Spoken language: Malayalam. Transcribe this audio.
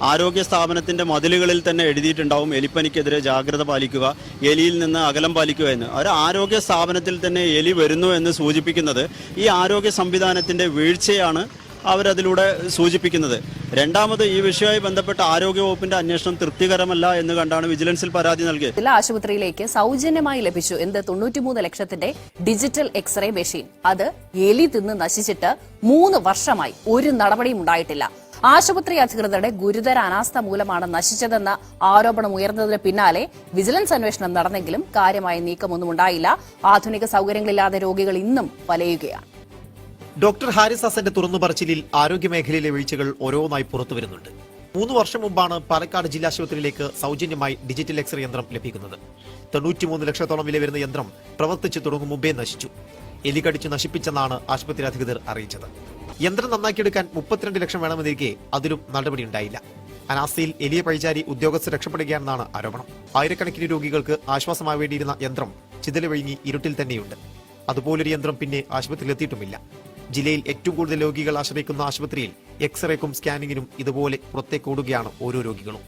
ആരോഗ്യ സ്ഥാപനത്തിൻ്റെ മതിലുകളിൽ തന്നെ എഴുതിയിട്ടുണ്ടാവും എലിപ്പനിക്കെതിരെ ജാഗ്രത പാലിക്കുക, എലിയിൽ നിന്ന് അകലം പാലിക്കുക എന്ന്. ഒരു ആരോഗ്യ സ്ഥാപനത്തിൽ തന്നെ എലി വരുന്നു എന്ന് സൂചിപ്പിക്കുന്നത് ഈ ആരോഗ്യ സംവിധാനത്തിൻ്റെ വീഴ്ചയാണ് അവരതിലൂടെ സൂചിപ്പിക്കുന്നത്. രണ്ടാമത്, ഈ വിഷയവുമായി ബന്ധപ്പെട്ട ആരോഗ്യവകുപ്പിന്റെ അന്വേഷണം തൃപ്തികരമല്ല എന്ന് കണ്ടാണ് വിജിലൻസിൽ പരാതി നൽകിയത്. ജില്ലാ ആശുപത്രിയിലേക്ക് സൗജന്യമായി ലഭിച്ചു 93 ലക്ഷത്തിന്റെ ഡിജിറ്റൽ എക്സ്റേ മെഷീൻ. അത് എലി തിന്ന് നശിച്ചിട്ട് 3 വർഷമായി ഒരു നടപടിയും ഉണ്ടായിട്ടില്ല. ആശുപത്രി അധികൃതരുടെ ഗുരുതര അനാസ്ഥ മൂലമാണ് നശിച്ചതെന്ന ആരോപണം ഉയർന്നതിന് പിന്നാലെ വിജിലൻസ് അന്വേഷണം നടന്നെങ്കിലും കാര്യമായ നീക്കമൊന്നും ഉണ്ടായില്ല. ആധുനിക സൌകര്യങ്ങളില്ലാതെ രോഗികൾ ഇന്നും വലയുകയാണ്. ഡോക്ടർ ഹാരിസ് ഹസന്റെ തുറന്നുപറച്ചിലിൽ ആരോഗ്യമേഖലയിലെ വീഴ്ചകൾ ഓരോന്നായി പുറത്തുവരുന്നുണ്ട്. 3 വർഷം മുമ്പാണ് പാലക്കാട് ജില്ലാ ആശുപത്രിയിലേക്ക് സൗജന്യമായി ഡിജിറ്റൽ എക്സ്റേ യന്ത്രം ലഭിക്കുന്നത്. 93 ലക്ഷത്തോളം വില വരുന്ന യന്ത്രം പ്രവർത്തിച്ചു തുടങ്ങും മുമ്പേ നശിച്ചു. എലി കടിച്ചു നശിപ്പിച്ചെന്നാണ് ആശുപത്രി അധികൃതർ അറിയിച്ചത്. യന്ത്രം നന്നാക്കിയെടുക്കാൻ 32 ലക്ഷം വേണമെന്നിരിക്കെ അതിലും നടപടിയുണ്ടായില്ല. അനാസ്ഥയിൽ എലിയെ പഴിചാരി ഉദ്യോഗസ്ഥർ രക്ഷപ്പെടുകയാണെന്നാണ് ആരോപണം. ആയിരക്കണക്കിന് രോഗികൾക്ക് ആശ്വാസമാവേണ്ടിയിരുന്ന യന്ത്രം ചിതലൊഴിഞ്ഞ് ഇരുട്ടിൽ തന്നെയുണ്ട്. അതുപോലൊരു യന്ത്രം പിന്നെ ആശുപത്രിയിലെത്തിയിട്ടുമില്ല. ജില്ലയിൽ ഏറ്റവും കൂടുതൽ രോഗികൾ ആശ്രയിക്കുന്ന ആശുപത്രിയിൽ എക്സ്റേക്കും സ്കാനിങ്ങിനും ഇതുപോലെ പുറത്തേക്കോടുകയാണ് ഓരോ രോഗികളും.